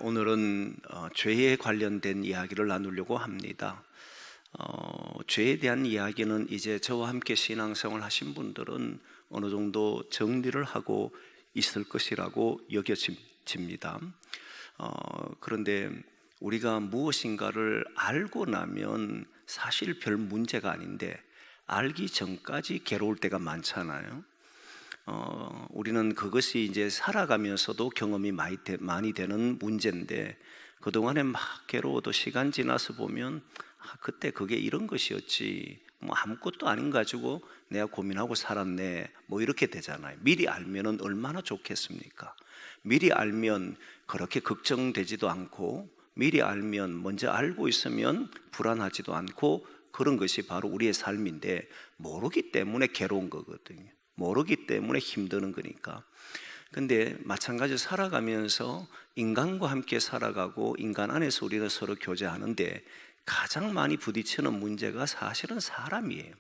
오늘은 죄에 관련된 이야기를 나누려고 합니다. 죄에 대한 이야기는 이제 저와 함께 신앙생활 하신 분들은 어느 정도 정리를 하고 있을 것이라고 여겨집니다. 그런데 우리가 무엇인가를 알고 나면 사실 별 문제가 아닌데 알기 전까지 괴로울 때가 많잖아요. 우리는 그것이 이제 살아가면서도 경험이 많이 되는 문제인데, 그동안에 막 괴로워도 시간 지나서 보면 그때 그게 이런 것이었지, 뭐 아무것도 아닌 가지고 내가 고민하고 살았네, 뭐 이렇게 되잖아요. 미리 알면은 얼마나 좋겠습니까? 미리 알면 그렇게 걱정되지도 않고, 미리 알면 먼저 알고 있으면 불안하지도 않고, 그런 것이 바로 우리의 삶인데, 모르기 때문에 괴로운 거거든요. 모르기 때문에 힘드는 거니까. 근데 마찬가지로 살아가면서 인간과 함께 살아가고 인간 안에서 우리는 서로 교제하는데 가장 많이 부딪히는 문제가 사실은 사람이에요.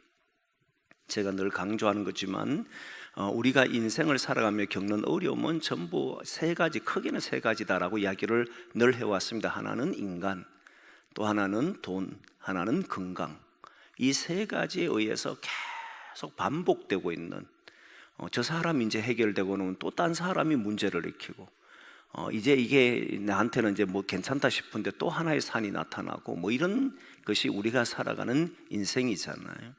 제가 늘 강조하는 거지만 우리가 인생을 살아가며 겪는 어려움은 전부 세 가지, 크게는 세 가지다라고 이야기를 늘 해왔습니다. 하나는 인간, 또 하나는 돈, 하나는 건강. 이 세 가지에 의해서 계속 반복되고 있는, 저 사람이 이제 해결되고 나면 또 딴 사람이 문제를 일으키고, 이제 이게 나한테는 이제 뭐 괜찮다 싶은데 또 하나의 산이 나타나고, 뭐 이런 것이 우리가 살아가는 인생이잖아요.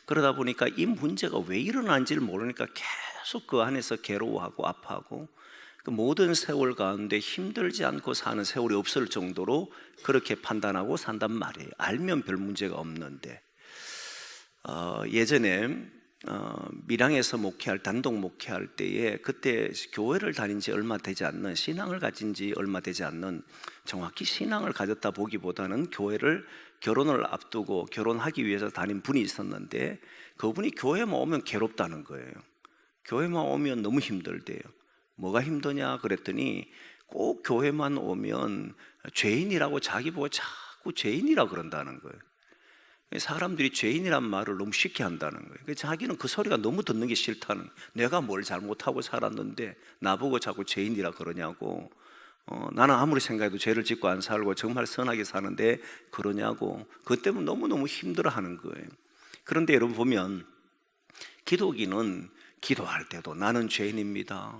그러다 보니까 이 문제가 왜 일어난지를 모르니까 계속 그 안에서 괴로워하고 아파하고, 그 모든 세월 가운데 힘들지 않고 사는 세월이 없을 정도로 그렇게 판단하고 산단 말이에요. 알면 별 문제가 없는데. 예전에 밀양에서 단독 목회할 때에, 그때 교회를 다닌 지 얼마 되지 않는, 신앙을 가진 지 얼마 되지 않는, 정확히 신앙을 가졌다 보기보다는 결혼을 앞두고 결혼하기 위해서 다닌 분이 있었는데, 그분이 교회만 오면 괴롭다는 거예요. 교회만 오면 너무 힘들대요. 뭐가 힘드냐 그랬더니, 꼭 교회만 오면 죄인이라고 자기 보고 자꾸 죄인이라고 그런다는 거예요. 사람들이 죄인이란 말을 너무 쉽게 한다는 거예요. 자기는 그 소리가 너무 듣는 게 싫다는 거예요. 내가 뭘 잘못하고 살았는데 나보고 자꾸 죄인이라 그러냐고, 나는 아무리 생각해도 죄를 짓고 안 살고 정말 선하게 사는데 그러냐고, 그것 때문에 너무너무 힘들어하는 거예요. 그런데 여러분 보면, 기독인은 기도할 때도 나는 죄인입니다,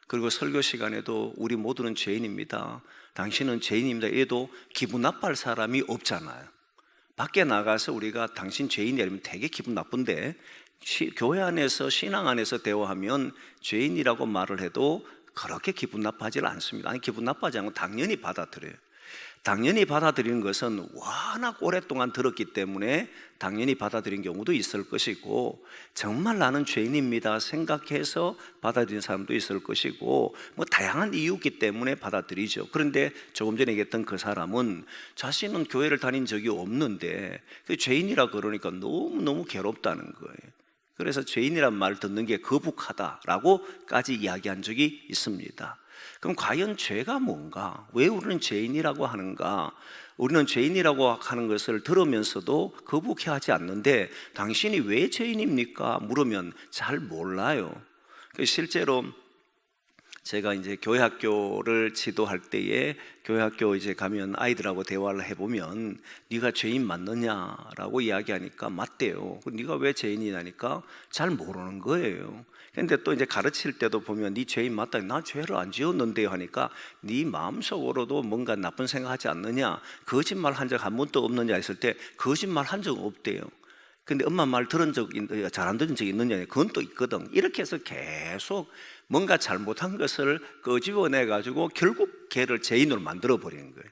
그리고 설교 시간에도 우리 모두는 죄인입니다, 당신은 죄인입니다, 이래도 기분 나빠할 사람이 없잖아요. 밖에 나가서 우리가 당신 죄인이라면 되게 기분 나쁜데, 교회 안에서, 신앙 안에서 대화하면 죄인이라고 말을 해도 그렇게 기분 나빠하지 않습니다. 아니, 기분 나빠하지 않고 당연히 받아들여요. 당연히 받아들이는 것은 워낙 오랫동안 들었기 때문에 당연히 받아들인 경우도 있을 것이고, 정말 나는 죄인입니다 생각해서 받아들이는 사람도 있을 것이고, 뭐 다양한 이유기 때문에 받아들이죠. 그런데 조금 전에 얘기했던 그 사람은 자신은 교회를 다닌 적이 없는데 그 죄인이라 그러니까 너무너무 괴롭다는 거예요. 그래서 죄인이란 말을 듣는 게 거북하다라고까지 이야기한 적이 있습니다. 그럼 과연 죄가 뭔가? 왜 우리는 죄인이라고 하는가? 우리는 죄인이라고 하는 것을 들으면서도 거북해하지 않는데, 당신이 왜 죄인입니까? 물으면 잘 몰라요. 실제로 제가 이제 교회학교를 지도할 때에, 교회학교 이제 가면 아이들하고 대화를 해보면, 네가 죄인 맞느냐라고 이야기하니까 맞대요. 네가 왜 죄인이냐니까 잘 모르는 거예요. 근데 또 이제 가르칠 때도 보면, 네 죄인 맞다, 나 죄를 안 지었는데요 하니까, 네 마음속으로도 뭔가 나쁜 생각하지 않느냐, 거짓말 한 적 한 번도 없느냐 했을 때 거짓말 한 적 없대요. 근데 엄마 말 잘 안 들은 적 있느냐, 그건 또 있거든. 이렇게 해서 계속 뭔가 잘못한 것을 끄집어내 가지고 결국 걔를 죄인으로 만들어 버리는 거예요.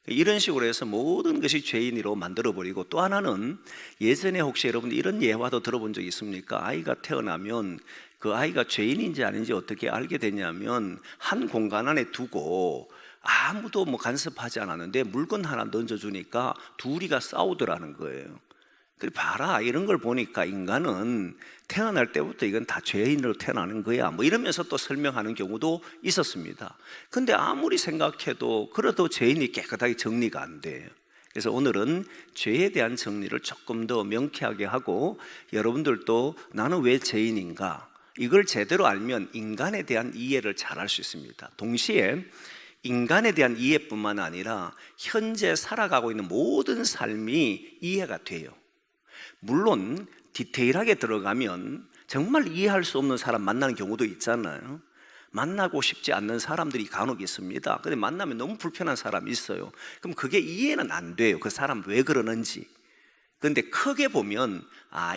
이런 식으로 해서 모든 것이 죄인으로 만들어 버리고, 또 하나는, 예전에 혹시 여러분 이런 예화도 들어본 적 있습니까? 아이가 태어나면 그 아이가 죄인인지 아닌지 어떻게 알게 되냐면, 한 공간 안에 두고 아무도 뭐 간섭하지 않았는데 물건 하나 던져주니까 둘이가 싸우더라는 거예요. 그래 봐라, 이런 걸 보니까 인간은 태어날 때부터 이건 다 죄인으로 태어나는 거야, 뭐 이러면서 또 설명하는 경우도 있었습니다. 근데 아무리 생각해도 그래도 죄인이 깨끗하게 정리가 안 돼요. 그래서 오늘은 죄에 대한 정리를 조금 더 명쾌하게 하고, 여러분들도 나는 왜 죄인인가, 이걸 제대로 알면 인간에 대한 이해를 잘 할 수 있습니다. 동시에 인간에 대한 이해뿐만 아니라 현재 살아가고 있는 모든 삶이 이해가 돼요. 물론 디테일하게 들어가면 정말 이해할 수 없는 사람 만나는 경우도 있잖아요. 만나고 싶지 않는 사람들이 간혹 있습니다. 근데 만나면 너무 불편한 사람이 있어요. 그럼 그게 이해는 안 돼요. 그 사람 왜 그러는지. 그런데 크게 보면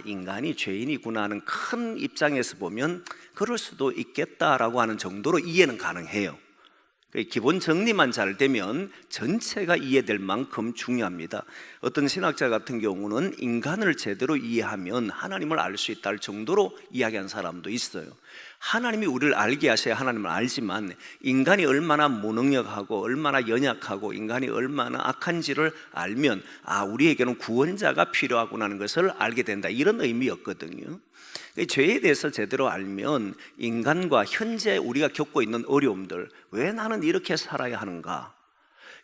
인간이 죄인이구나 하는 큰 입장에서 보면 그럴 수도 있겠다라고 하는 정도로 이해는 가능해요. 기본 정리만 잘 되면 전체가 이해될 만큼 중요합니다. 어떤 신학자 같은 경우는 인간을 제대로 이해하면 하나님을 알 수 있다 할 정도로 이야기한 사람도 있어요. 하나님이 우리를 알게 하셔야 하나님을 알지만 인간이 얼마나 무능력하고 얼마나 연약하고 인간이 얼마나 악한지를 알면 우리에게는 구원자가 필요하구나 하는 것을 알게 된다, 이런 의미였거든요. 죄에 대해서 제대로 알면 인간과 현재 우리가 겪고 있는 어려움들, 왜 나는 이렇게 살아야 하는가,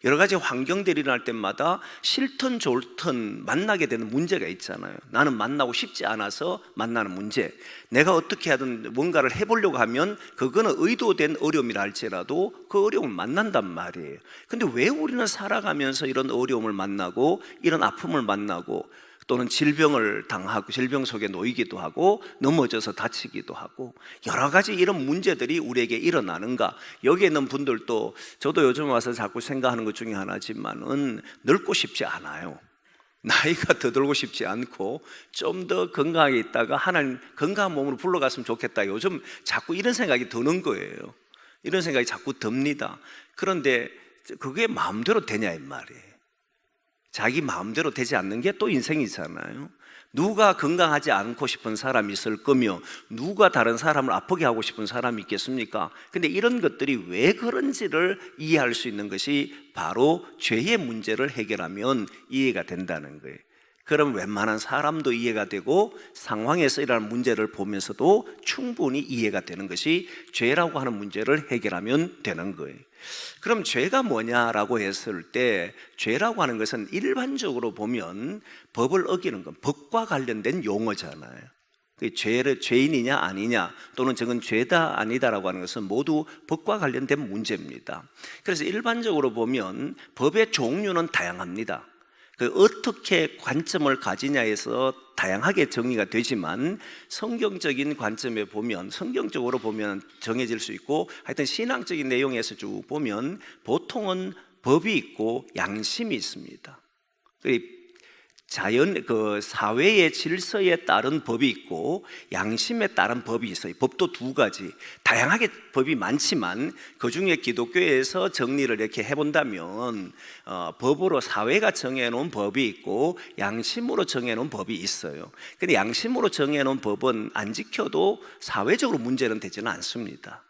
여러 가지 환경들이 일어날 때마다 싫든 좋든 만나게 되는 문제가 있잖아요. 나는 만나고 싶지 않아서 만나는 문제, 내가 어떻게 하든 뭔가를 해보려고 하면 그거는 의도된 어려움이라 할지라도 그 어려움을 만난단 말이에요. 근데 왜 우리는 살아가면서 이런 어려움을 만나고 이런 아픔을 만나고 또는 질병을 당하고 질병 속에 놓이기도 하고 넘어져서 다치기도 하고 여러 가지 이런 문제들이 우리에게 일어나는가? 여기에 있는 분들도, 저도 요즘 와서 자꾸 생각하는 것 중에 하나지만은 늙고 싶지 않아요. 나이가 더 들고 싶지 않고 좀 더 건강하게 있다가 하나님 건강한 몸으로 불러갔으면 좋겠다, 요즘 자꾸 이런 생각이 드는 거예요. 이런 생각이 자꾸 듭니다. 그런데 그게 마음대로 되냐 이 말이에요. 자기 마음대로 되지 않는 게 또 인생이잖아요. 누가 건강하지 않고 싶은 사람이 있을 거며 누가 다른 사람을 아프게 하고 싶은 사람이 있겠습니까? 근데 이런 것들이 왜 그런지를 이해할 수 있는 것이 바로 죄의 문제를 해결하면 이해가 된다는 거예요. 그럼 웬만한 사람도 이해가 되고 상황에서 일어나는 문제를 보면서도 충분히 이해가 되는 것이 죄라고 하는 문제를 해결하면 되는 거예요. 그럼 죄가 뭐냐라고 했을 때, 죄라고 하는 것은 일반적으로 보면 법을 어기는 것, 법과 관련된 용어잖아요. 죄인이냐 아니냐, 또는 저건 죄다 아니다라고 하는 것은 모두 법과 관련된 문제입니다. 그래서 일반적으로 보면 법의 종류는 다양합니다. 어떻게 관점을 가지냐에서 다양하게 정리가 되지만 성경적인 관점에 보면, 성경적으로 보면 정해질 수 있고, 하여튼 신앙적인 내용에서 쭉 보면 보통은 법이 있고 양심이 있습니다. 사회의 질서에 따른 법이 있고 양심에 따른 법이 있어요. 법도 두 가지, 다양하게 법이 많지만 그 중에 기독교에서 정리를 이렇게 해본다면 법으로 사회가 정해놓은 법이 있고 양심으로 정해놓은 법이 있어요. 근데 양심으로 정해놓은 법은 안 지켜도 사회적으로 문제는 되지는 않습니다.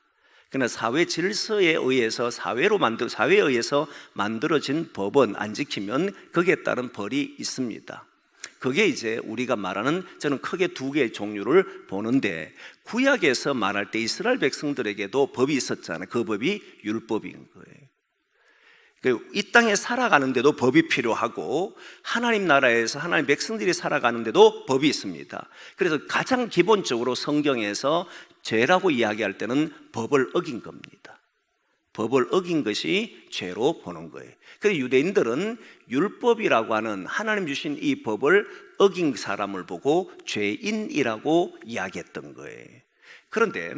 그러나 사회 질서에 의해서 사회에 의해서 만들어진 법은 안 지키면 거기에 따른 벌이 있습니다. 그게 이제 우리가 말하는, 저는 크게 두 개의 종류를 보는데, 구약에서 말할 때 이스라엘 백성들에게도 법이 있었잖아요. 그 법이 율법인 거예요. 이 땅에 살아가는데도 법이 필요하고 하나님 나라에서 하나님 백성들이 살아가는데도 법이 있습니다. 그래서 가장 기본적으로 성경에서 죄라고 이야기할 때는 법을 어긴 겁니다. 법을 어긴 것이 죄로 보는 거예요. 그래서 유대인들은 율법이라고 하는 하나님 주신 이 법을 어긴 사람을 보고 죄인이라고 이야기했던 거예요. 그런데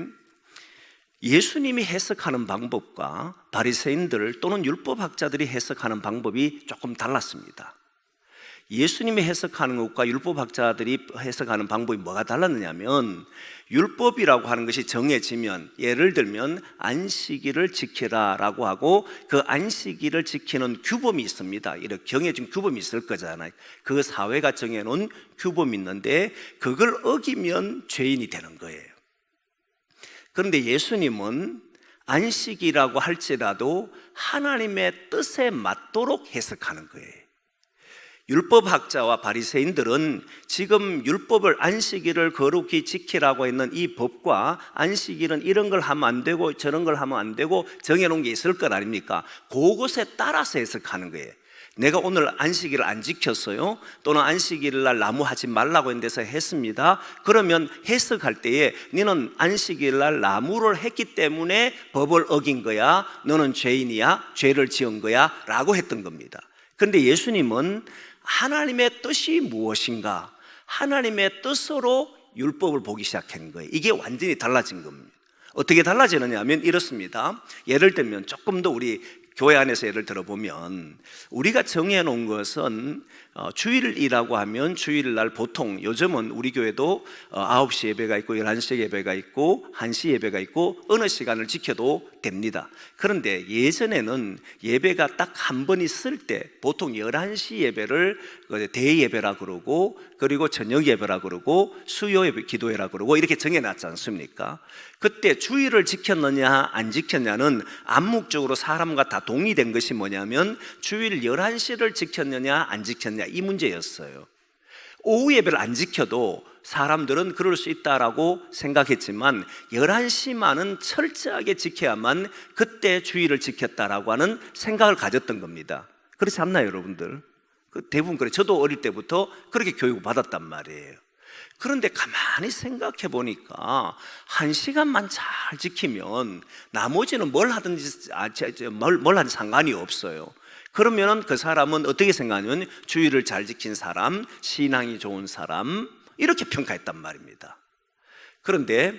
예수님이 해석하는 방법과 바리새인들 또는 율법학자들이 해석하는 방법이 조금 달랐습니다. 예수님이 해석하는 것과 율법학자들이 해석하는 방법이 뭐가 달랐느냐면, 율법이라고 하는 것이 정해지면, 예를 들면 안식일을 지키라라고 하고 그 안식일을 지키는 규범이 있습니다. 이렇게 정해진 규범이 있을 거잖아요. 그 사회가 정해놓은 규범이 있는데 그걸 어기면 죄인이 되는 거예요. 그런데 예수님은 안식이라고 할지라도 하나님의 뜻에 맞도록 해석하는 거예요. 율법학자와 바리새인들은 지금 율법을, 안식일을 거룩히 지키라고 했는 이 법과 안식일은 이런 걸 하면 안 되고 저런 걸 하면 안 되고 정해놓은 게 있을 것 아닙니까? 그것에 따라서 해석하는 거예요. 내가 오늘 안식일을 안 지켰어요, 또는 안식일 날 나무하지 말라고 했는 데서 했습니다. 그러면 해석할 때에 너는 안식일 날 나무를 했기 때문에 법을 어긴 거야, 너는 죄인이야, 죄를 지은 거야 라고 했던 겁니다. 그런데 예수님은 하나님의 뜻이 무엇인가, 하나님의 뜻으로 율법을 보기 시작한 거예요. 이게 완전히 달라진 겁니다. 어떻게 달라지느냐 하면 이렇습니다. 예를 들면 조금 더 우리 교회 안에서 예를 들어보면, 우리가 정해놓은 것은 주일이라고 하면 주일날 보통 요즘은 우리 교회도 9시 예배가 있고 11시 예배가 있고 1시 예배가 있고 어느 시간을 지켜도 됩니다. 그런데 예전에는 예배가 딱 한 번 있을 때 보통 11시 예배를 대예배라 그러고, 그리고 저녁 예배라 그러고, 수요 예배 기도회라 그러고 이렇게 정해놨지 않습니까? 그때 주일을 지켰느냐 안 지켰냐는 암묵적으로 사람과 다 동의된 것이 뭐냐면 주일 11시를 지켰느냐 안 지켰느냐 이 문제였어요. 오후 예배를 안 지켜도 사람들은 그럴 수 있다라고 생각했지만 11시만은 철저하게 지켜야만 그때 주일을 지켰다라고 하는 생각을 가졌던 겁니다. 그렇지 않나요, 여러분들? 대부분 그래. 저도 어릴 때부터 그렇게 교육을 받았단 말이에요. 그런데 가만히 생각해 보니까 1시간만 잘 지키면 나머지는 뭘 하든지 뭘 하든 상관이 없어요. 그러면 그 사람은 어떻게 생각하냐면 주일을 잘 지킨 사람, 신앙이 좋은 사람, 이렇게 평가했단 말입니다. 그런데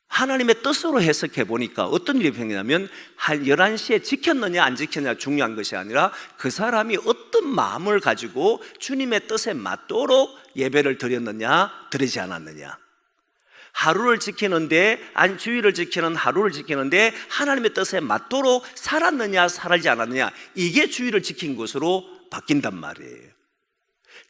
하나님의 뜻으로 해석해 보니까 어떤 일이 생기냐면 11시에 지켰느냐 안 지켰느냐 중요한 것이 아니라 그 사람이 어떤 마음을 가지고 주님의 뜻에 맞도록 예배를 드렸느냐 드리지 않았느냐, 하루를 지키는데 주일을 지키는 하루를 지키는데 하나님의 뜻에 맞도록 살았느냐 살지 않았느냐, 이게 주일을 지킨 것으로 바뀐단 말이에요.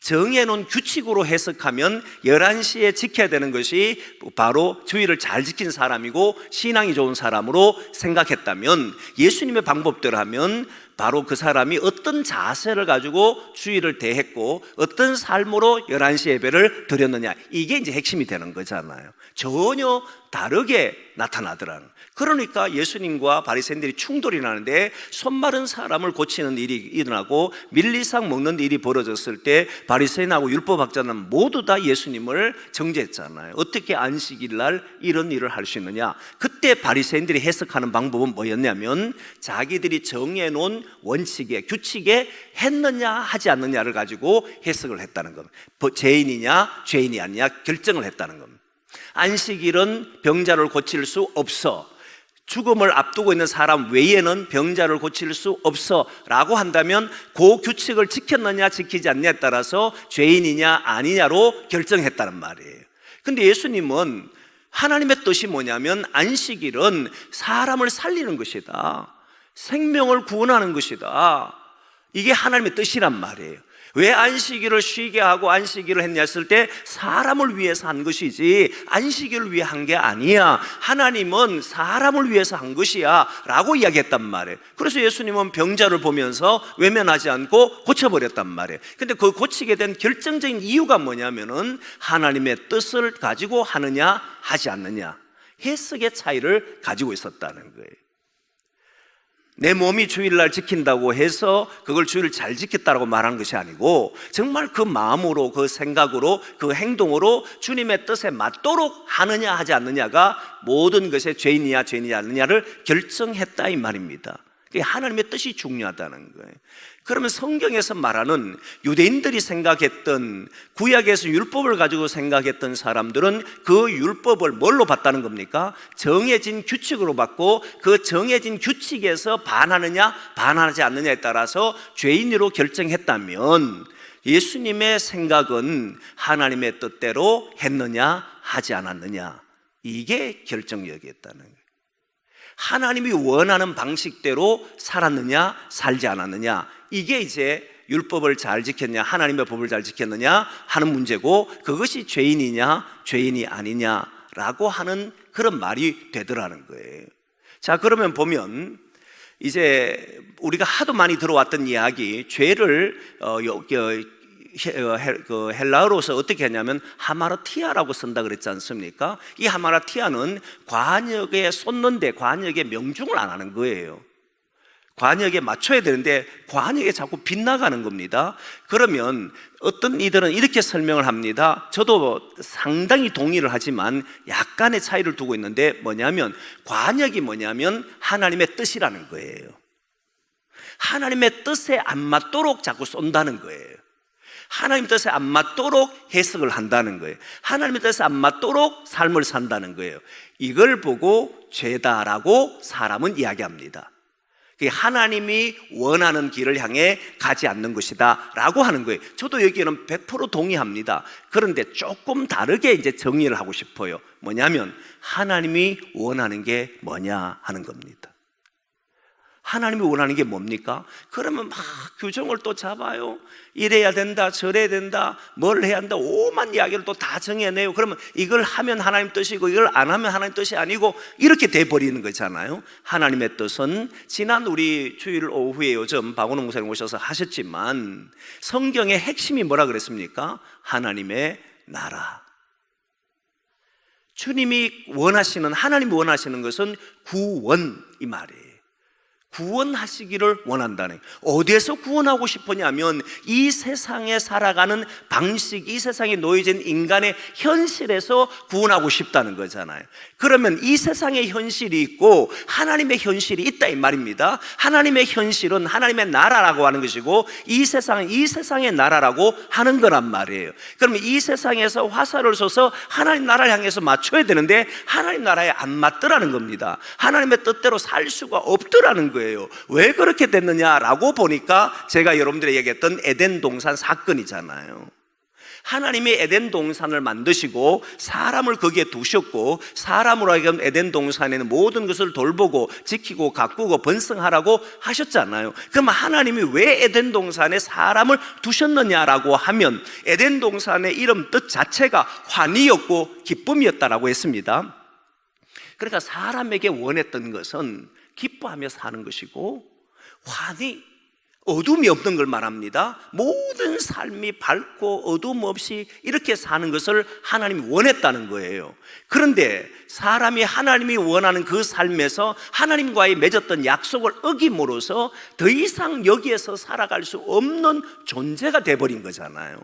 정해놓은 규칙으로 해석하면 11시에 지켜야 되는 것이 바로 주일을 잘 지킨 사람이고 신앙이 좋은 사람으로 생각했다면, 예수님의 방법대로 하면 바로 그 사람이 어떤 자세를 가지고 주일을 대했고 어떤 삶으로 11시 예배를 드렸느냐, 이게 이제 핵심이 되는 거잖아요. 전혀 다르게 나타나더라는. 그러니까 예수님과 바리새인들이 충돌이 나는데 손 마른 사람을 고치는 일이 일어나고 밀리상 먹는 일이 벌어졌을 때 바리새인하고 율법학자는 모두 다 예수님을 정죄했잖아요. 어떻게 안식일 날 이런 일을 할 수 있느냐. 그때 바리새인들이 해석하는 방법은 뭐였냐면 자기들이 정해놓은 원칙에 규칙에 했느냐 하지 않느냐를 가지고 해석을 했다는 겁니다. 죄인이냐 죄인이 아니냐 결정을 했다는 겁니다. 안식일은 병자를 고칠 수 없어, 죽음을 앞두고 있는 사람 외에는 병자를 고칠 수 없어 라고 한다면 그 규칙을 지켰느냐 지키지 않느냐에 따라서 죄인이냐 아니냐로 결정했다는 말이에요. 근데 예수님은 하나님의 뜻이 뭐냐면 안식일은 사람을 살리는 것이다, 생명을 구원하는 것이다, 이게 하나님의 뜻이란 말이에요. 왜 안식일을 쉬게 하고 안식일을 했냐 했을 때 사람을 위해서 한 것이지 안식일을 위해 한 게 아니야, 하나님은 사람을 위해서 한 것이야 라고 이야기했단 말이에요. 그래서 예수님은 병자를 보면서 외면하지 않고 고쳐버렸단 말이에요. 근데 그 고치게 된 결정적인 이유가 뭐냐면은 하나님의 뜻을 가지고 하느냐 하지 않느냐, 해석의 차이를 가지고 있었다는 거예요. 내 몸이 주일날 지킨다고 해서 그걸 주일을 잘 지켰다고 말하는 것이 아니고 정말 그 마음으로 그 생각으로 그 행동으로 주님의 뜻에 맞도록 하느냐 하지 않느냐가 모든 것의 죄인이냐 죄인이지 않느냐를 결정했다 이 말입니다. 하나님의 뜻이 중요하다는 거예요. 그러면 성경에서 말하는 유대인들이 생각했던 구약에서 율법을 가지고 생각했던 사람들은 그 율법을 뭘로 봤다는 겁니까? 정해진 규칙으로 봤고 그 정해진 규칙에서 반하느냐 반하지 않느냐에 따라서 죄인으로 결정했다면 예수님의 생각은 하나님의 뜻대로 했느냐 하지 않았느냐, 이게 결정력이었다는 거예요. 하나님이 원하는 방식대로 살았느냐 살지 않았느냐, 이게 이제 율법을 잘 지켰냐 하나님의 법을 잘 지켰느냐 하는 문제고, 그것이 죄인이냐 죄인이 아니냐라고 하는 그런 말이 되더라는 거예요. 자, 그러면 보면 이제 우리가 하도 많이 들어왔던 이야기, 죄를 헬라어로서 어떻게 하냐면 하마르티아라고 쓴다 그랬지 않습니까? 이 하마르티아는 관역에 쏟는데 관역에 명중을 안 하는 거예요. 관역에 맞춰야 되는데 관역에 자꾸 빗나가는 겁니다. 그러면 어떤 이들은 이렇게 설명을 합니다. 저도 상당히 동의를 하지만 약간의 차이를 두고 있는데 뭐냐면 관역이 뭐냐면 하나님의 뜻이라는 거예요. 하나님의 뜻에 안 맞도록 자꾸 쏜다는 거예요. 하나님 뜻에 안 맞도록 해석을 한다는 거예요. 하나님의 뜻에 안 맞도록 삶을 산다는 거예요. 이걸 보고 죄다라고 사람은 이야기합니다. 하나님이 원하는 길을 향해 가지 않는 것이다 라고 하는 거예요. 저도 여기에는 100% 동의합니다. 그런데 조금 다르게 이제 정리를 하고 싶어요. 뭐냐면 하나님이 원하는 게 뭐냐 하는 겁니다. 하나님이 원하는 게 뭡니까? 그러면 막 규정을 또 잡아요. 이래야 된다, 저래야 된다, 뭘 해야 한다, 오만 이야기를 또 다 정해내요. 그러면 이걸 하면 하나님 뜻이고 이걸 안 하면 하나님 뜻이 아니고 이렇게 돼버리는 거잖아요. 하나님의 뜻은 지난 우리 주일 오후에 요즘 박원웅 목사님 오셔서 하셨지만 성경의 핵심이 뭐라 그랬습니까? 하나님의 나라. 주님이 원하시는, 하나님이 원하시는 것은 구원, 이 말이에요. 구원하시기를 원한다는, 어디에서 구원하고 싶으냐면 이 세상에 살아가는 방식, 이 세상에 놓여진 인간의 현실에서 구원하고 싶다는 거잖아요. 그러면 이 세상의 현실이 있고 하나님의 현실이 있다 이 말입니다. 하나님의 현실은 하나님의 나라라고 하는 것이고 이 세상은 이 세상의 나라라고 하는 거란 말이에요. 그러면 이 세상에서 화살을 쏘서 하나님 나라를 향해서 맞춰야 되는데 하나님 나라에 안 맞더라는 겁니다. 하나님의 뜻대로 살 수가 없더라는 거예요. 왜 그렇게 됐느냐라고 보니까 제가 여러분들에게 얘기했던 에덴 동산 사건이잖아요. 하나님이 에덴 동산을 만드시고 사람을 거기에 두셨고 사람으로 하여금 에덴 동산에는 모든 것을 돌보고 지키고 가꾸고 번성하라고 하셨잖아요. 그럼 하나님이 왜 에덴 동산에 사람을 두셨느냐라고 하면 에덴 동산의 이름 뜻 자체가 환희였고 기쁨이었다라고 했습니다. 그러니까 사람에게 원했던 것은 기뻐하며 사는 것이고 환희, 어둠이 없는 걸 말합니다. 모든 삶이 밝고 어둠 없이 이렇게 사는 것을 하나님이 원했다는 거예요. 그런데 사람이 하나님이 원하는 그 삶에서 하나님과의 맺었던 약속을 어김으로써 더 이상 여기에서 살아갈 수 없는 존재가 돼버린 거잖아요.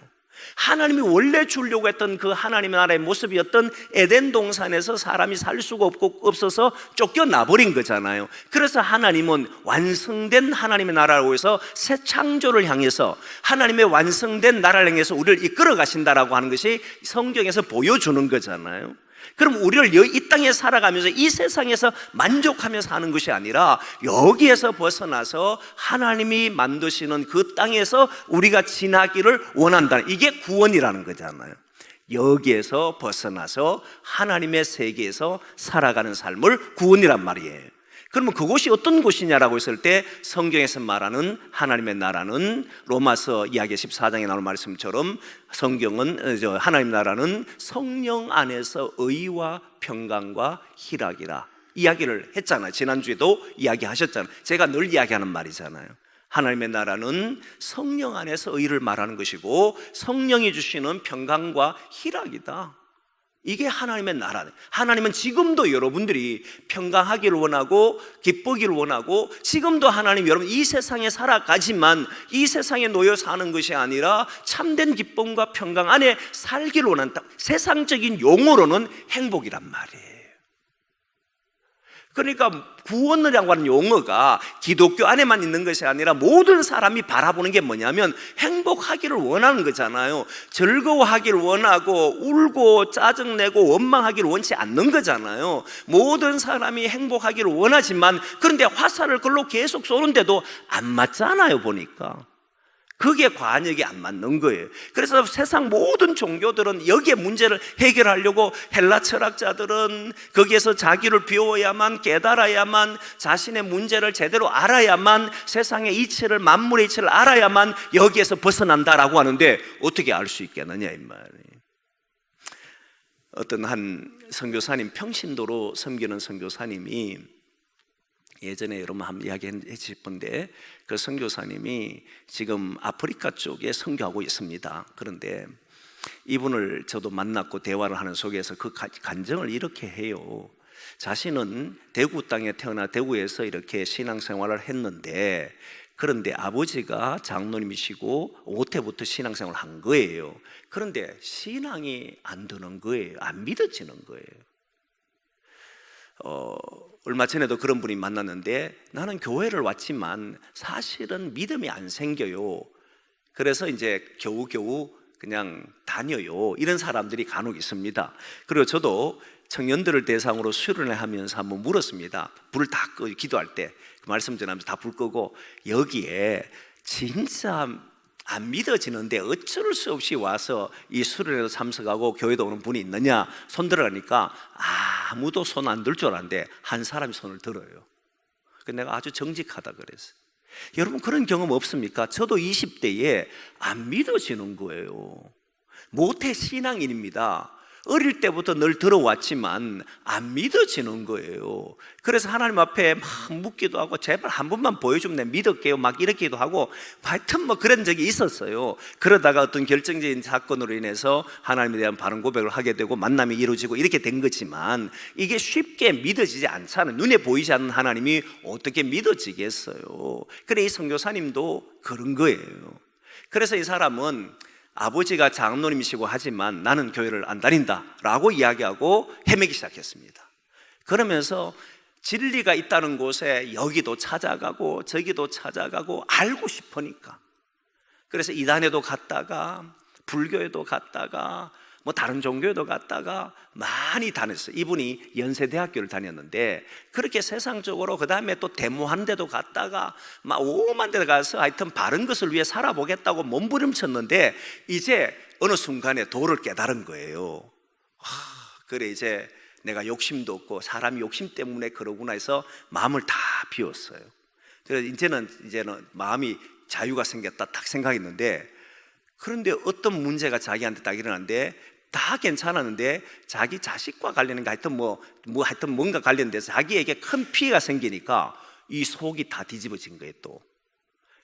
하나님이 원래 주려고 했던 그 하나님의 나라의 모습이었던 에덴 동산에서 사람이 살 수가 없어서 쫓겨나버린 거잖아요. 그래서 하나님은 완성된 하나님의 나라로 해서 새 창조를 향해서 하나님의 완성된 나라를 향해서 우리를 이끌어 가신다라고 하는 것이 성경에서 보여주는 거잖아요. 그럼 우리를 이 땅에 살아가면서 이 세상에서 만족하며 사는 것이 아니라 여기에서 벗어나서 하나님이 만드시는 그 땅에서 우리가 지나기를 원한다는, 이게 구원이라는 거잖아요. 여기에서 벗어나서 하나님의 세계에서 살아가는 삶을 구원이란 말이에요. 그러면 그곳이 어떤 곳이냐라고 했을 때 성경에서 말하는 하나님의 나라는 로마서 이야기 14장에 나오는 말씀처럼 성경은 하나님 나라는 성령 안에서 의와 평강과 희락이라 이야기를 했잖아요. 지난주에도 이야기하셨잖아요. 제가 늘 이야기하는 말이잖아요. 하나님의 나라는 성령 안에서 의를 말하는 것이고 성령이 주시는 평강과 희락이다. 이게 하나님의 나라. 하나님은 지금도 여러분들이 평강하기를 원하고 기쁘기를 원하고 지금도 하나님 여러분 이 세상에 살아가지만 이 세상에 놓여 사는 것이 아니라 참된 기쁨과 평강 안에 살기를 원한다. 세상적인 용어로는 행복이란 말이에요. 그러니까 구원이라고 하는 용어가 기독교 안에만 있는 것이 아니라 모든 사람이 바라보는 게 뭐냐면 행복하기를 원하는 거잖아요. 즐거워하기를 원하고 울고 짜증내고 원망하기를 원치 않는 거잖아요. 모든 사람이 행복하기를 원하지만 그런데 화살을 그걸로 계속 쏘는데도 안 맞잖아요. 보니까 그게 관역이 안 맞는 거예요. 그래서 세상 모든 종교들은 여기에 문제를 해결하려고 헬라 철학자들은 거기에서 자기를 비워야만 깨달아야만 자신의 문제를 제대로 알아야만 세상의 이치를 만물의 이치를 알아야만 여기에서 벗어난다라고 하는데 어떻게 알 수 있겠느냐 이 말이에요. 어떤 한 선교사님, 평신도로 섬기는 선교사님이 예전에 여러분 한번 이야기해 주실 건데 그 선교사님이 지금 아프리카 쪽에 선교하고 있습니다. 그런데 이분을 저도 만났고 대화를 하는 속에서 그 간증을 이렇게 해요. 자신은 대구 땅에 태어나 대구에서 이렇게 신앙생활을 했는데, 그런데 아버지가 장로님이시고 5태부터 신앙생활을 한 거예요. 그런데 신앙이 안 드는 거예요. 안 믿어지는 거예요. 얼마 전에도 그런 분이 만났는데, 나는 교회를 왔지만 사실은 믿음이 안 생겨요. 그래서 이제 겨우겨우 그냥 다녀요. 이런 사람들이 간혹 있습니다. 그리고 저도 청년들을 대상으로 수련회 하면서 한번 물었습니다. 불을 다 끄고 기도할 때 말씀 전하면서 다 불 끄고, 여기에 진짜 안 믿어지는데 어쩔 수 없이 와서 이 수련회도 참석하고 교회도 오는 분이 있느냐 손 들어가니까 아무도 손 안 들 줄 알았는데 한 사람이 손을 들어요. 내가 아주 정직하다 그랬어요. 여러분 그런 경험 없습니까? 저도 20대에 안 믿어지는 거예요. 모태 신앙인입니다. 어릴 때부터 늘 들어왔지만 안 믿어지는 거예요. 그래서 하나님 앞에 막 묻기도 하고, 제발 한 번만 보여주면 내가 믿을게요 막 이렇게도 하고, 하여튼 뭐 그런 적이 있었어요. 그러다가 어떤 결정적인 사건으로 인해서 하나님에 대한 바른 고백을 하게 되고 만남이 이루어지고 이렇게 된 거지만, 이게 쉽게 믿어지지 않잖아요. 눈에 보이지 않는 하나님이 어떻게 믿어지겠어요. 그래 이 선교사님도 그런 거예요. 그래서 이 사람은 아버지가 장로님이시고 하지만 나는 교회를 안 다닌다 라고 이야기하고 헤매기 시작했습니다. 그러면서 진리가 있다는 곳에 여기도 찾아가고 저기도 찾아가고 알고 싶으니까, 그래서 이단에도 갔다가 불교에도 갔다가 뭐 다른 종교에도 갔다가 많이 다녔어요. 이분이 연세대학교를 다녔는데, 그렇게 세상적으로 그 다음에 또 데모한 데도 갔다가 막 오만 데 가서 하여튼 바른 것을 위해 살아보겠다고 몸부림쳤는데, 이제 어느 순간에 도를 깨달은 거예요. 그래 이제 내가 욕심도 없고 사람이 욕심 때문에 그러구나 해서 마음을 다 비웠어요. 그래서 이제는 마음이 자유가 생겼다 딱 생각했는데, 그런데 어떤 문제가 자기한테 딱 일어났는데, 다 괜찮았는데 자기 자식과 관련된 하여튼 하여튼 뭔가 관련돼서 자기에게 큰 피해가 생기니까 이 속이 다 뒤집어진 거예요. 또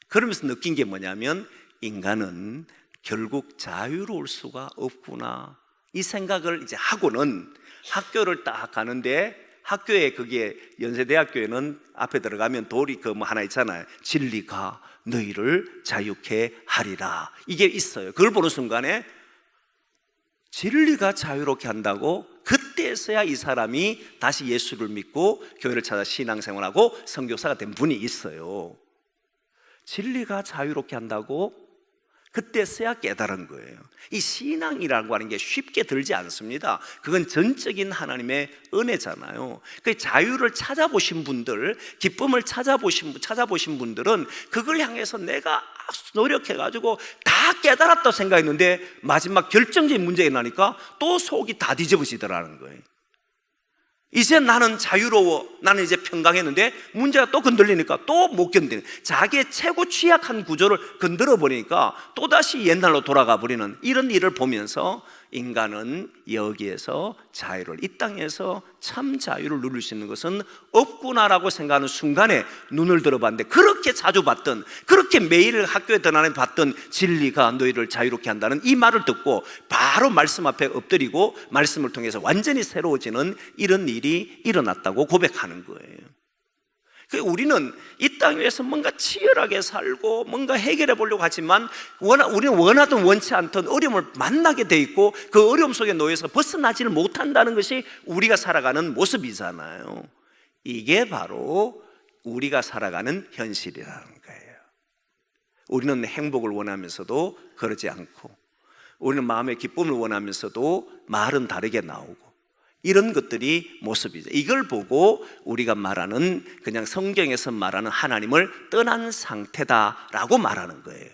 그러면서 느낀 게 뭐냐면, 인간은 결국 자유로울 수가 없구나 이 생각을 이제 하고는 학교를 딱 가는데, 학교에 그게 연세대학교에는 앞에 들어가면 돌이 그 뭐 하나 있잖아요. 진리가 너희를 자유케 하리라 이게 있어요. 그걸 보는 순간에 진리가 자유롭게 한다고, 그때서야 이 사람이 다시 예수를 믿고 교회를 찾아 신앙생활하고 선교사가 된 분이 있어요. 진리가 자유롭게 한다고 그때서야 깨달은 거예요. 이 신앙이라고 하는 게 쉽게 들지 않습니다. 그건 전적인 하나님의 은혜잖아요. 그 자유를 찾아보신 분들, 기쁨을 찾아보신 분들은 그걸 향해서 내가 노력해가지고 다 깨달았다고 생각했는데, 마지막 결정적인 문제가 나니까 또 속이 다 뒤집어지더라는 거예요. 이제 나는 자유로워, 나는 이제 평강했는데 문제가 또 건들리니까 또 못 견디는, 자기의 최고 취약한 구조를 건드려 버리니까 또다시 옛날로 돌아가 버리는 이런 일을 보면서, 인간은 여기에서 자유를, 이 땅에서 참 자유를 누릴 수 있는 것은 없구나라고 생각하는 순간에 눈을 들어봤는데, 그렇게 자주 봤던, 그렇게 매일 학교에 드나내 봤던 진리가 너희를 자유롭게 한다는 이 말을 듣고 바로 말씀 앞에 엎드리고 말씀을 통해서 완전히 새로워지는 이런 일이 일어났다고 고백하는 거예요. 우리는 이 땅 위에서 뭔가 치열하게 살고 뭔가 해결해 보려고 하지만, 우리는 원하든 원치 않든 어려움을 만나게 돼 있고, 그 어려움 속에 놓여서 벗어나지를 못한다는 것이 우리가 살아가는 모습이잖아요. 이게 바로 우리가 살아가는 현실이라는 거예요. 우리는 행복을 원하면서도 그러지 않고, 우리는 마음의 기쁨을 원하면서도 말은 다르게 나오고, 이런 것들이 모습이죠. 이걸 보고 우리가 말하는, 그냥 성경에서 말하는 하나님을 떠난 상태다라고 말하는 거예요.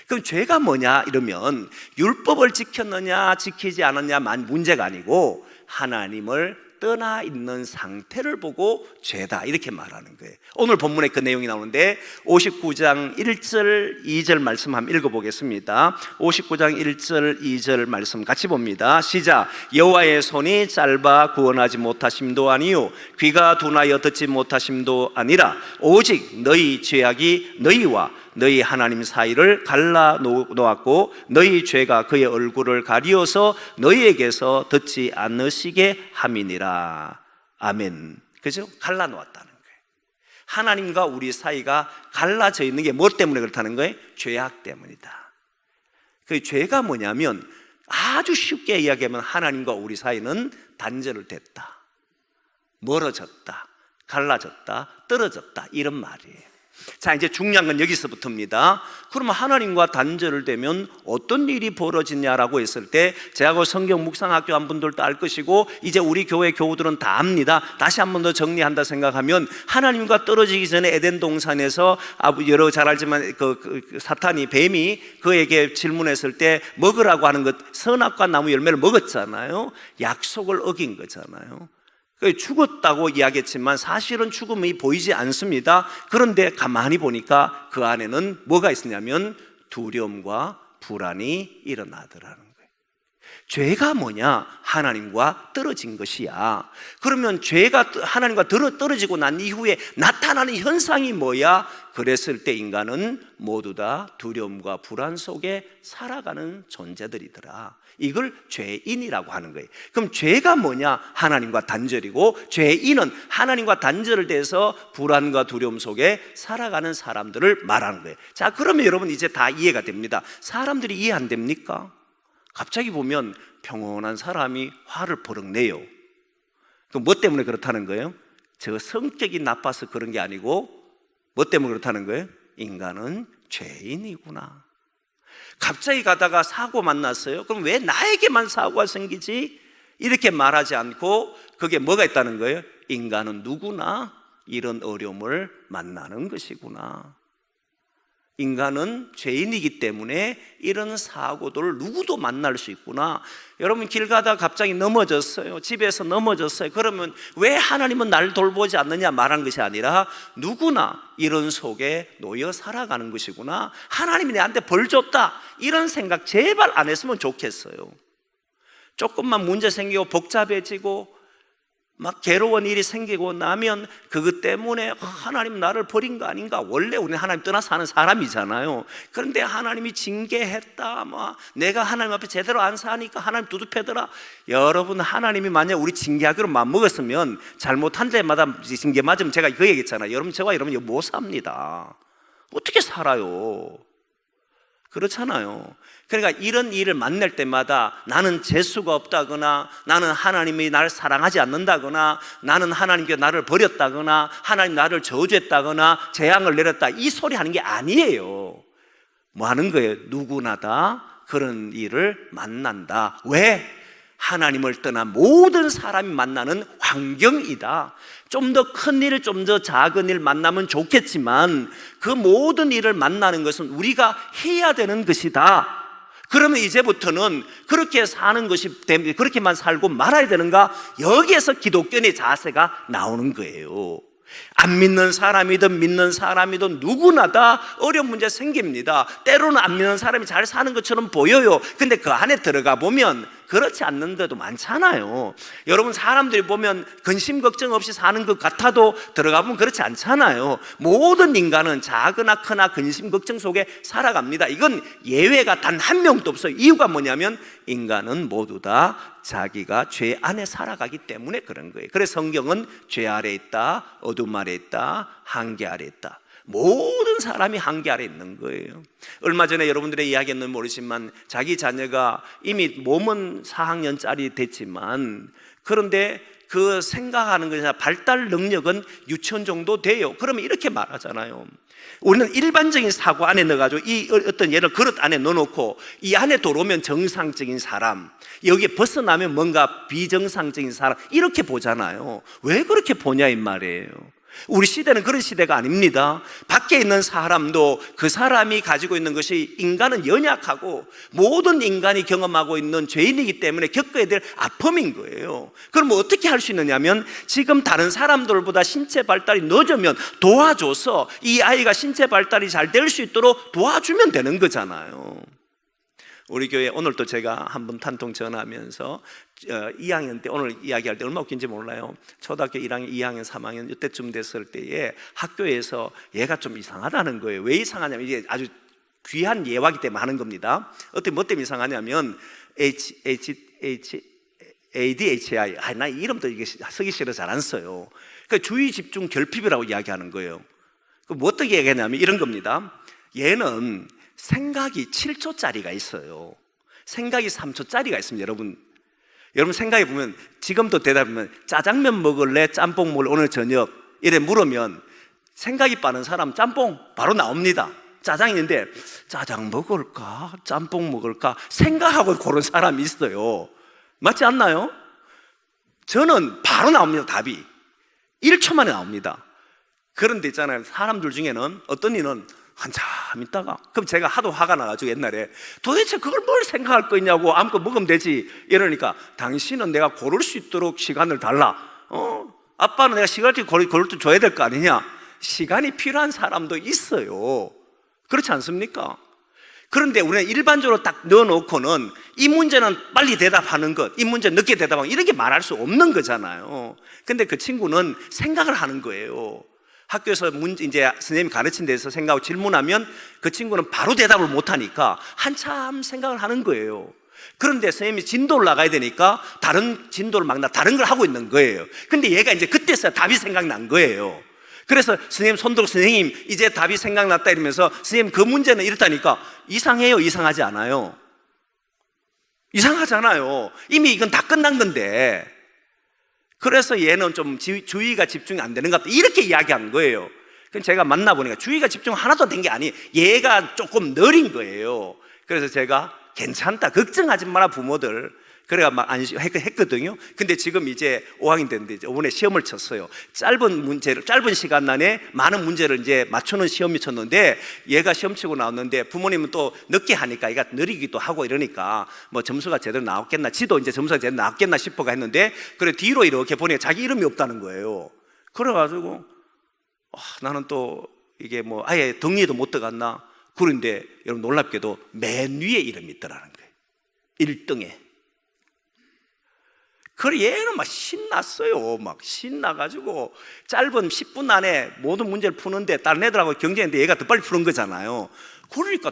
그럼 죄가 뭐냐 이러면, 율법을 지켰느냐 지키지 않았냐 문제가 아니고 하나님을 떠나 있는 상태를 보고 죄다 이렇게 말하는 거예요. 오늘 본문에 그 내용이 나오는데 59장 1절 2절 말씀 한번 읽어보겠습니다. 59장 1절 2절 말씀 같이 봅니다. 시작. 여호와의 손이 짧아 구원하지 못하심도 아니요 귀가 둔하여 듣지 못하심도 아니라 오직 너희 죄악이 너희와 너희 하나님 사이를 갈라 놓았고 너희 죄가 그의 얼굴을 가리어서 너희에게서 듣지 않으시게 함이니라. 아멘. 그죠? 갈라놓았다는 거예요. 하나님과 우리 사이가 갈라져 있는 게 뭐 때문에 그렇다는 거예요? 죄악 때문이다. 그 죄가 뭐냐면 아주 쉽게 이야기하면 하나님과 우리 사이는 단절을 됐다, 멀어졌다, 갈라졌다, 떨어졌다, 이런 말이에요. 자, 이제 중요한 건 여기서부터입니다. 그러면 하나님과 단절을 되면 어떤 일이 벌어지냐라고 했을 때, 제하고 성경 묵상학교 한 분들도 알 것이고 이제 우리 교회 교우들은 다 압니다. 다시 한 번 더 정리한다 생각하면, 하나님과 떨어지기 전에 에덴 동산에서 여러 잘 알지만 사탄이, 뱀이 그에게 질문했을 때 먹으라고 하는 것, 선악과 나무 열매를 먹었잖아요. 약속을 어긴 거잖아요. 죽었다고 이야기했지만 사실은 죽음이 보이지 않습니다. 그런데 가만히 보니까 그 안에는 뭐가 있었냐면 두려움과 불안이 일어나더라는 거예요. 죄가 뭐냐? 하나님과 떨어진 것이야. 그러면 죄가 하나님과 떨어지고 난 이후에 나타나는 현상이 뭐야? 그랬을 때 인간은 모두 다 두려움과 불안 속에 살아가는 존재들이더라. 이걸 죄인이라고 하는 거예요. 그럼 죄가 뭐냐? 하나님과 단절이고, 죄인은 하나님과 단절을 돼서 불안과 두려움 속에 살아가는 사람들을 말하는 거예요. 자, 그러면 여러분 이제 다 이해가 됩니다. 사람들이 이해 안 됩니까? 갑자기 보면 평온한 사람이 화를 버럭 내요. 그럼 뭐 때문에 그렇다는 거예요? 저 성격이 나빠서 그런 게 아니고 뭐 때문에 그렇다는 거예요? 인간은 죄인이구나. 갑자기 가다가 사고 만났어요. 그럼 왜 나에게만 사고가 생기지? 이렇게 말하지 않고 그게 뭐가 있다는 거예요? 인간은 누구나 이런 어려움을 만나는 것이구나. 인간은 죄인이기 때문에 이런 사고들을 누구도 만날 수 있구나. 여러분, 길 가다가 갑자기 넘어졌어요. 집에서 넘어졌어요. 그러면 왜 하나님은 나를 돌보지 않느냐 말한 것이 아니라 누구나 이런 속에 놓여 살아가는 것이구나. 하나님이 내한테 벌 줬다, 이런 생각 제발 안 했으면 좋겠어요. 조금만 문제 생기고 복잡해지고 막 괴로운 일이 생기고 나면 그것 때문에 하나님 나를 버린 거 아닌가? 원래 우리는 하나님 떠나 사는 사람이잖아요. 그런데 하나님이 징계했다, 내가 하나님 앞에 제대로 안 사니까 하나님 두둑패더라. 여러분, 하나님이 만약 우리 징계하기로 맘먹었으면 잘못한 데마다 징계 맞으면, 제가 그 얘기했잖아요. 여러분, 저와 여러분 이거 못 삽니다. 어떻게 살아요? 그렇잖아요. 그러니까 이런 일을 만날 때마다 나는 재수가 없다거나, 나는 하나님이 나를 사랑하지 않는다거나, 나는 하나님께 나를 버렸다거나, 하나님 나를 저주했다거나 재앙을 내렸다, 이 소리 하는 게 아니에요. 뭐 하는 거예요? 누구나 다 그런 일을 만난다. 왜? 하나님을 떠난 모든 사람이 만나는 환경이다. 좀 더 큰 일, 좀 더 작은 일 만나면 좋겠지만 그 모든 일을 만나는 것은 우리가 해야 되는 것이다. 그러면 이제부터는 그렇게 사는 것이 때문에 그렇게만 살고 말아야 되는가? 여기에서 기독교인의 자세가 나오는 거예요. 안 믿는 사람이든 믿는 사람이든 누구나 다 어려운 문제 생깁니다. 때로는 안 믿는 사람이 잘 사는 것처럼 보여요. 근데 그 안에 들어가 보면 그렇지 않는 데도 많잖아요. 여러분, 사람들이 보면 근심 걱정 없이 사는 것 같아도 들어가 보면 그렇지 않잖아요. 모든 인간은 작으나 크나 근심 걱정 속에 살아갑니다. 이건 예외가 단 한 명도 없어요. 이유가 뭐냐면 인간은 모두 다 자기가 죄 안에 살아가기 때문에 그런 거예요. 그래서 성경은 죄 아래 있다, 어둠 아래 있다, 한계 아래 있다. 모든 사람이 한계 아래 있는 거예요. 얼마 전에 여러분들의 이야기는 모르지만 자기 자녀가 이미 몸은 4학년짜리 됐지만, 그런데 그 생각하는 것이나 발달 능력은 유치원 정도 돼요. 그러면 이렇게 말하잖아요. 우리는 일반적인 사고 안에 넣어가지고 이 어떤 예를 그릇 안에 넣어놓고 이 안에 들어오면 정상적인 사람, 여기에 벗어나면 뭔가 비정상적인 사람, 이렇게 보잖아요. 왜 그렇게 보냐 이 말이에요. 우리 시대는 그런 시대가 아닙니다. 밖에 있는 사람도 그 사람이 가지고 있는 것이, 인간은 연약하고 모든 인간이 경험하고 있는 죄인이기 때문에 겪어야 될 아픔인 거예요. 그럼 어떻게 할 수 있느냐면, 지금 다른 사람들보다 신체 발달이 늦으면 도와줘서 이 아이가 신체 발달이 잘 될 수 있도록 도와주면 되는 거잖아요. 우리 교회 오늘도 제가 한번 단통 전하면서 2학년 때, 오늘 이야기할 때 얼마나 웃긴지 몰라요. 초등학교 1학년, 2학년, 3학년 이때쯤 됐을 때에 학교에서 얘가 좀 이상하다는 거예요. 왜 이상하냐면, 이게 아주 귀한 예화기 때문에 하는 겁니다. 어떻게 뭐 때문에 이상하냐면 ADHI. 나 이름도 이게 쓰기 싫어 잘 안 써요. 그러니까 주의 집중 결핍이라고 이야기하는 거예요. 그럼 어떻게 얘기하냐면 이런 겁니다. 얘는 생각이 7초짜리가 있어요. 생각이 3초짜리가 있습니다. 여러분 생각해 보면 지금도 대답하면 짜장면 먹을래? 짬뽕 먹을래? 오늘 저녁 이래 물으면 생각이 빠른 사람 짬뽕 바로 나옵니다. 짜장이 있는데 짜장 먹을까? 짬뽕 먹을까? 생각하고 고른 사람이 있어요. 맞지 않나요? 저는 바로 나옵니다. 답이 1초 만에 나옵니다. 그런데 있잖아요, 사람들 중에는 어떤 이는 한참 있다가, 그럼 제가 하도 화가 나가지고 옛날에 도대체 그걸 뭘 생각할 거냐고 아무것도 먹으면 되지 이러니까, 당신은 내가 고를 수 있도록 시간을 달라. 아빠는 내가 시간을 고를 때 줘야 될 거 아니냐. 시간이 필요한 사람도 있어요. 그렇지 않습니까? 그런데 우리는 일반적으로 딱 넣어놓고는 이 문제는 빨리 대답하는 것, 이 문제는 늦게 대답하는 것, 이렇게 말할 수 없는 거잖아요. 근데 그 친구는 생각을 하는 거예요. 학교에서 이제 선생님이 가르친 데서 생각하고 질문하면 그 친구는 바로 대답을 못하니까 한참 생각을 하는 거예요. 그런데 선생님이 진도를 나가야 되니까 다른 진도를 다른 걸 하고 있는 거예요. 근데 얘가 이제 그때서야 답이 생각난 거예요. 그래서 선생님 손들고, 선생님 이제 답이 생각났다 이러면서, 선생님 그 문제는 이렇다니까. 이상해요? 이상하지 않아요? 이상하잖아요. 이미 이건 다 끝난 건데. 그래서 얘는 좀 주의가 집중이 안 되는 것 같다 이렇게 이야기한 거예요. 그럼 제가 만나보니까 주의가 집중 하나도 된 게 아니에요. 얘가 조금 느린 거예요. 그래서 제가 괜찮다, 걱정하지 마라 부모들, 그래가 막 했거든요. 근데 지금 이제 5학년 됐는데 이번에 시험을 쳤어요. 짧은 시간 안에 많은 문제를 이제 맞추는 시험이 쳤는데, 얘가 시험 치고 나왔는데 부모님은 또 늦게 하니까 얘가 느리기도 하고 이러니까 뭐 점수가 제대로 나왔겠나, 지도 이제 점수가 제대로 나왔겠나 싶어가 했는데, 그래 뒤로 이렇게 보니까 자기 이름이 없다는 거예요. 그래가지고 나는 또 이게 뭐 아예 덩리에도 못 들어갔나. 그런데 여러분 놀랍게도 맨 위에 이름이 있더라는 거예요. 1등에. 그래 얘는 막 신났어요. 막 신나가지고 짧은 10분 안에 모든 문제를 푸는데 다른 애들하고 경쟁했는데 얘가 더 빨리 푸는 거잖아요. 그러니까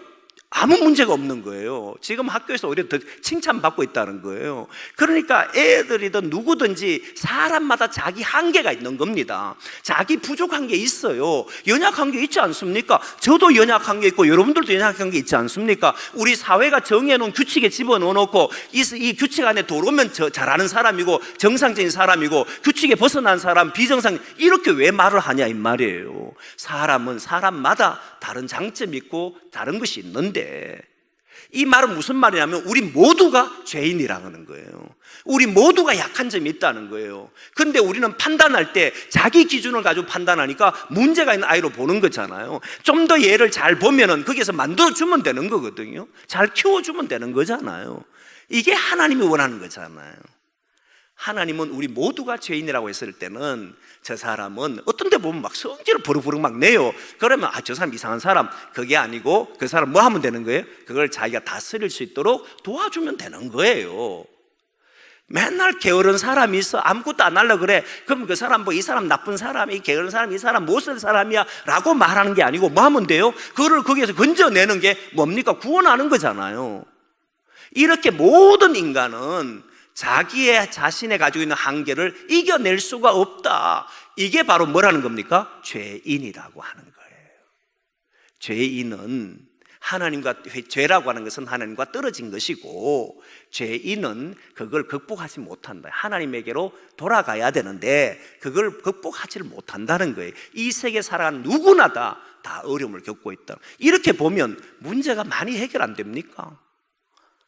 아무 문제가 없는 거예요. 지금 학교에서 오히려 더 칭찬받고 있다는 거예요. 그러니까 애들이든 누구든지 사람마다 자기 한계가 있는 겁니다. 자기 부족한 게 있어요. 연약한 게 있지 않습니까? 저도 연약한 게 있고 여러분들도 연약한 게 있지 않습니까? 우리 사회가 정해놓은 규칙에 집어넣어놓고 이 규칙 안에 들어오면 잘하는 사람이고 정상적인 사람이고, 규칙에 벗어난 사람, 비정상, 이렇게 왜 말을 하냐 이 말이에요. 사람은 사람마다 다른 장점이 있고 다른 것이 있는데, 이 말은 무슨 말이냐면 우리 모두가 죄인이라는 거예요. 우리 모두가 약한 점이 있다는 거예요. 그런데 우리는 판단할 때 자기 기준을 가지고 판단하니까 문제가 있는 아이로 보는 거잖아요. 좀 더 얘를 잘 보면은 거기에서 만들어주면 되는 거거든요. 잘 키워주면 되는 거잖아요. 이게 하나님이 원하는 거잖아요. 하나님은 우리 모두가 죄인이라고 했을 때는 저 사람은 어떤 데 보면 막 성질을 버럭버럭 막 내요. 그러면 저 사람 이상한 사람, 그게 아니고 그 사람 뭐 하면 되는 거예요? 그걸 자기가 다스릴 수 있도록 도와주면 되는 거예요. 맨날 게으른 사람이 있어, 아무것도 안 하려고 그래. 그럼 그 사람 이 사람 나쁜 사람이, 게으른 사람, 이 사람 못 쓸 사람이야 라고 말하는 게 아니고 뭐 하면 돼요? 그거를 거기에서 건져내는 게 뭡니까? 구원하는 거잖아요. 이렇게 모든 인간은 자기의 자신의 가지고 있는 한계를 이겨낼 수가 없다. 이게 바로 뭐라는 겁니까? 죄인이라고 하는 거예요. 죄인은 죄라고 하는 것은 하나님과 떨어진 것이고, 죄인은 그걸 극복하지 못한다. 하나님에게로 돌아가야 되는데 그걸 극복하지를 못한다는 거예요. 이 세계 살아가는 누구나 다 어려움을 겪고 있다. 이렇게 보면 문제가 많이 해결 안 됩니까?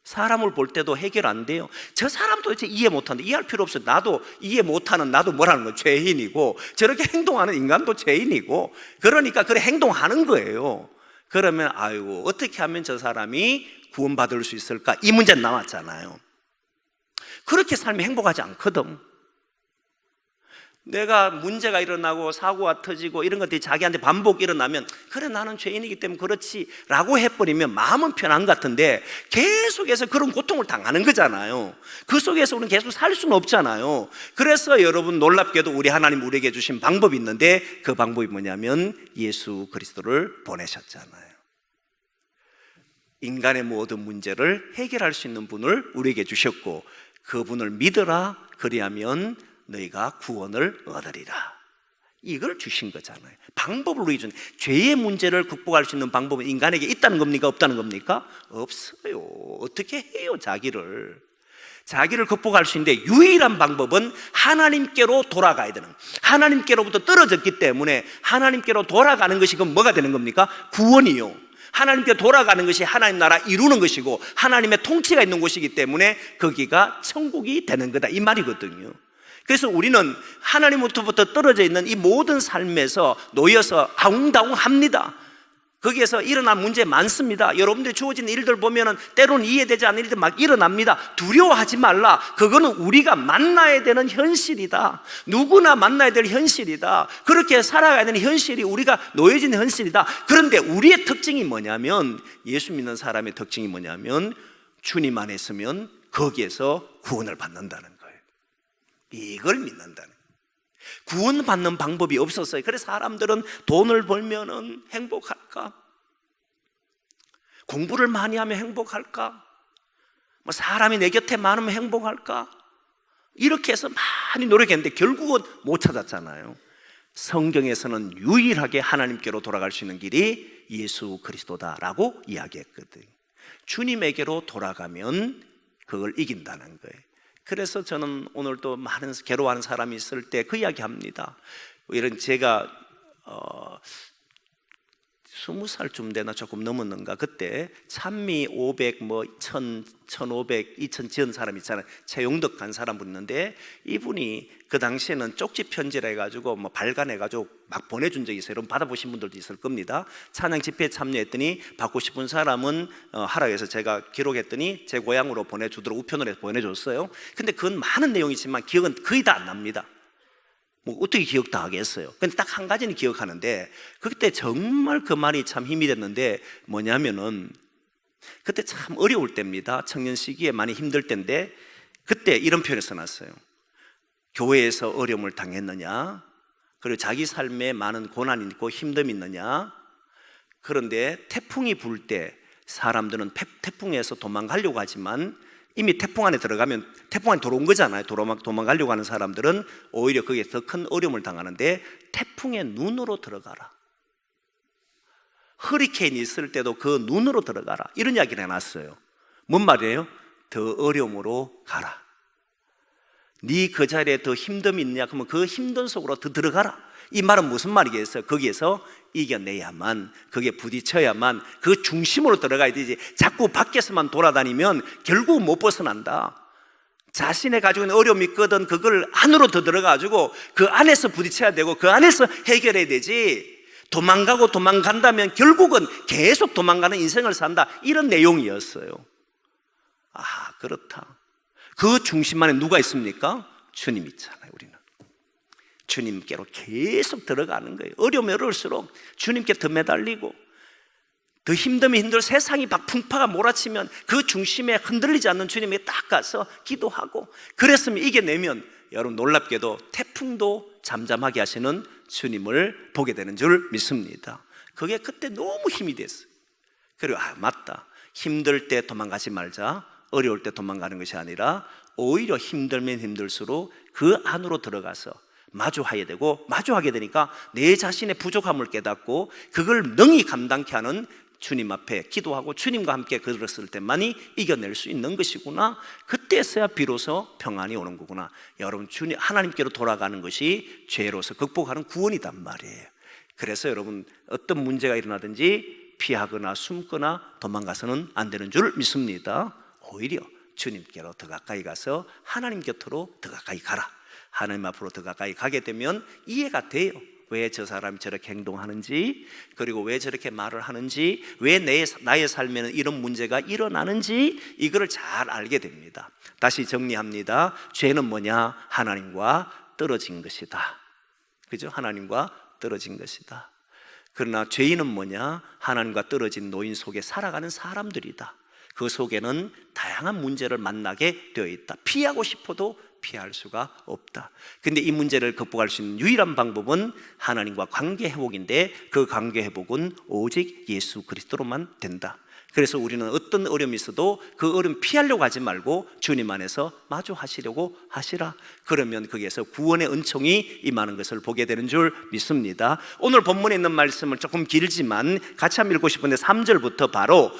사람을 볼 때도 해결 안 돼요. 저 사람 도대체 이해 못하는데, 이해할 필요 없어요. 나도 이해 못하는 나도 뭐라는 거예요? 죄인이고, 저렇게 행동하는 인간도 죄인이고, 그러니까 그래 행동하는 거예요. 그러면 아이고 어떻게 하면 저 사람이 구원받을 수 있을까? 이 문제는 남았잖아요. 그렇게 삶이 행복하지 않거든. 내가 문제가 일어나고 사고가 터지고 이런 것들이 자기한테 반복 일어나면, 그래 나는 죄인이기 때문에 그렇지 라고 해버리면 마음은 편한 것 같은데, 계속해서 그런 고통을 당하는 거잖아요. 그 속에서 우리는 계속 살 수는 없잖아요. 그래서 여러분 놀랍게도 우리 하나님 우리에게 주신 방법이 있는데, 그 방법이 뭐냐면 예수 그리스도를 보내셨잖아요. 인간의 모든 문제를 해결할 수 있는 분을 우리에게 주셨고, 그분을 믿어라. 그리하면 너희가 구원을 얻으리라. 이걸 주신 거잖아요. 방법을 우리 준, 죄의 문제를 극복할 수 있는 방법은 인간에게 있다는 겁니까? 없다는 겁니까? 없어요. 어떻게 해요? 자기를 극복할 수 있는데 유일한 방법은 하나님께로 돌아가야 되는, 하나님께로부터 떨어졌기 때문에 하나님께로 돌아가는 것이 그럼 뭐가 되는 겁니까? 구원이요. 하나님께 돌아가는 것이 하나님 나라 이루는 것이고 하나님의 통치가 있는 곳이기 때문에 거기가 천국이 되는 거다, 이 말이거든요. 그래서 우리는 하나님으로부터 떨어져 있는 이 모든 삶에서 놓여서 아웅다웅합니다. 거기에서 일어난 문제 많습니다. 여러분들이 주어진 일들 보면은 때로는 이해되지 않는 일들 막 일어납니다. 두려워하지 말라. 그거는 우리가 만나야 되는 현실이다. 누구나 만나야 될 현실이다. 그렇게 살아가야 되는 현실이 우리가 놓여진 현실이다. 그런데 우리의 특징이 뭐냐면, 예수 믿는 사람의 특징이 뭐냐면 주님 안에 있으면 거기에서 구원을 받는다는 거예요. 이걸 믿는다는 거예요. 구원받는 방법이 없었어요. 그래서 사람들은 돈을 벌면은 행복할까? 공부를 많이 하면 행복할까? 뭐 사람이 내 곁에 많으면 행복할까? 이렇게 해서 많이 노력했는데 결국은 못 찾았잖아요. 성경에서는 유일하게 하나님께로 돌아갈 수 있는 길이 예수 그리스도다라고 이야기했거든요. 주님에게로 돌아가면 그걸 이긴다는 거예요. 그래서 저는 오늘 또 많은 괴로워하는 사람이 있을 때 그 이야기 합니다. 이런 제가 20살쯤 되나 조금 넘었는가, 그때 찬미 500, 1000, 1500, 2000 지은 사람 있잖아요. 최용덕 한 사람 있는데 이분이 그 당시에는 쪽지 편지라 해가지고 발간해가지고 막 보내준 적이 있어요. 여러분 받아보신 분들도 있을 겁니다. 찬양 집회에 참여했더니 받고 싶은 사람은 하라 해서 제가 기록했더니 제 고향으로 보내주도록 우편으로 해서 보내줬어요. 근데 그건 많은 내용이지만 기억은 거의 다 안 납니다. 어떻게 기억 다 하겠어요? 근데 딱 한 가지는 기억하는데, 그때 정말 그 말이 참 힘이 됐는데 뭐냐면은, 그때 참 어려울 때입니다. 청년 시기에 많이 힘들 때인데 그때 이런 표현을 써놨어요. 교회에서 어려움을 당했느냐? 그리고 자기 삶에 많은 고난이 있고 힘듦이 있느냐? 그런데 태풍이 불 때 사람들은 태풍에서 도망가려고 하지만 이미 태풍 안에 들어가면 태풍 안에 들어온 거잖아요. 도망가려고 하는 사람들은 오히려 거기에 더 큰 어려움을 당하는데, 태풍의 눈으로 들어가라. 허리케인이 있을 때도 그 눈으로 들어가라. 이런 이야기를 해놨어요. 뭔 말이에요? 더 어려움으로 가라. 네 그 자리에 더 힘듦이 있느냐? 그러면 그 힘든 속으로 더 들어가라. 이 말은 무슨 말이겠어요? 거기에서 이겨내야만, 거기에 부딪혀야만 그 중심으로 들어가야 되지. 자꾸 밖에서만 돌아다니면 결국 못 벗어난다. 자신의 가지고 있는 어려움이 있거든 그걸 안으로 더 들어가가지고 그 안에서 부딪혀야 되고 그 안에서 해결해야 되지. 도망간다면 결국은 계속 도망가는 인생을 산다, 이런 내용이었어요. 아, 그렇다. 그 중심 안에 누가 있습니까? 주님 있잖아요. 우리는 주님께로 계속 들어가는 거예요. 어려우면 어려울수록 주님께 더 매달리고, 더 힘들면 세상이 막 풍파가 몰아치면 그 중심에 흔들리지 않는 주님에게 딱 가서 기도하고, 그랬으면 이겨내면 여러분 놀랍게도 태풍도 잠잠하게 하시는 주님을 보게 되는 줄 믿습니다. 그게 그때 너무 힘이 됐어요. 그리고 맞다, 힘들 때 도망가지 말자. 어려울 때 도망가는 것이 아니라 오히려 힘들면 힘들수록 그 안으로 들어가서 마주하게 되고, 마주하게 되니까 내 자신의 부족함을 깨닫고 그걸 능히 감당케 하는 주님 앞에 기도하고 주님과 함께 걸었을 때만이 이겨낼 수 있는 것이구나. 그때서야 비로소 평안이 오는 거구나. 여러분, 주님 하나님께로 돌아가는 것이 죄로서 극복하는 구원이단 말이에요. 그래서 여러분 어떤 문제가 일어나든지 피하거나 숨거나 도망가서는 안 되는 줄 믿습니다. 오히려 주님께로 더 가까이 가서 하나님 곁으로 더 가까이 가라. 하나님 앞으로 더 가까이 가게 되면 이해가 돼요. 왜 저 사람이 저렇게 행동하는지, 그리고 왜 저렇게 말을 하는지, 왜 나의 삶에는 이런 문제가 일어나는지, 이거를 잘 알게 됩니다. 다시 정리합니다. 죄는 뭐냐? 하나님과 떨어진 것이다. 그죠? 하나님과 떨어진 것이다. 그러나 죄인은 뭐냐? 하나님과 떨어진 노인 속에 살아가는 사람들이다. 그 속에는 다양한 문제를 만나게 되어 있다. 피하고 싶어도 피할 수가 없다. 근데 이 문제를 극복할 수 있는 유일한 방법은 하나님과 관계 회복인데, 그 관계 회복은 오직 예수 그리스도로만 된다. 그래서 우리는 어떤 어려움이 있어도 그 어려움 피하려고 하지 말고 주님 안에서 마주하시려고 하시라. 그러면 거기에서 구원의 은총이 임하는 것을 보게 되는 줄 믿습니다. 오늘 본문에 있는 말씀을 조금 길지만 같이 한번 읽고 싶은데 3절부터 바로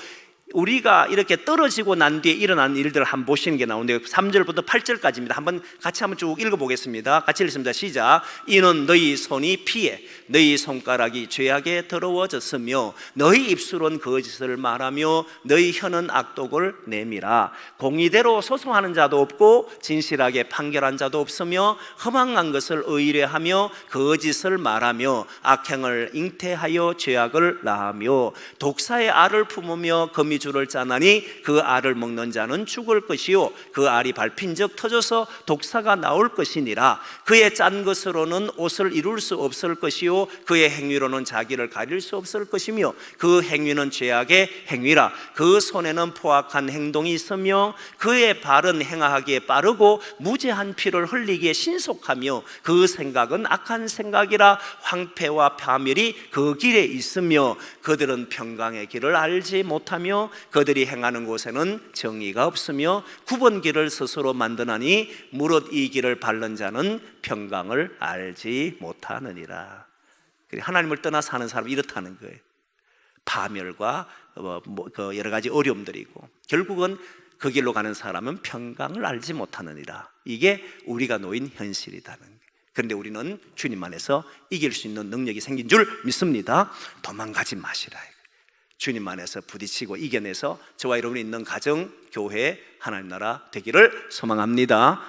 우리가 이렇게 떨어지고 난 뒤에 일어난 일들을 한번 보시는 게 나오는데 3절부터 8절까지입니다. 한번 같이 한번 쭉 읽어보겠습니다. 같이 읽습니다. 시작. 이는 너희 손이 피해 너희 손가락이 죄악에 더러워졌으며 너희 입술은 거짓을 말하며 너희 혀는 악독을 내밀어 공의대로 소송하는 자도 없고 진실하게 판결한 자도 없으며 허망한 것을 의뢰하며 거짓을 말하며 악행을 잉태하여 죄악을 낳으며 독사의 알을 품으며 거미줄을 짜나니 그 알을 먹는 자는 죽을 것이요 그 알이 밟힌즉 터져서 독사가 나올 것이니라. 그의 짠 것으로는 옷을 이룰 수 없을 것이요 그의 행위로는 자기를 가릴 수 없을 것이며 그 행위는 죄악의 행위라. 그 손에는 포악한 행동이 있으며 그의 발은 행하기에 빠르고 무죄한 피를 흘리기에 신속하며 그 생각은 악한 생각이라. 황폐와 파멸이 그 길에 있으며 그들은 평강의 길을 알지 못하며 그들이 행하는 곳에는 정의가 없으며 굽은 길을 스스로 만드나니 무릇 이 길을 밟는 자는 평강을 알지 못하느니라. 하나님을 떠나 사는 사람이 이렇다는 거예요. 파멸과 여러 가지 어려움들이 있고 결국은 그 길로 가는 사람은 평강을 알지 못하느니라. 이게 우리가 놓인 현실이라는 거예요. 그런데 우리는 주님 안에서 이길 수 있는 능력이 생긴 줄 믿습니다. 도망가지 마시라. 주님 안에서 부딪히고 이겨내서 저와 여러분이 있는 가정, 교회, 하나님 나라 되기를 소망합니다.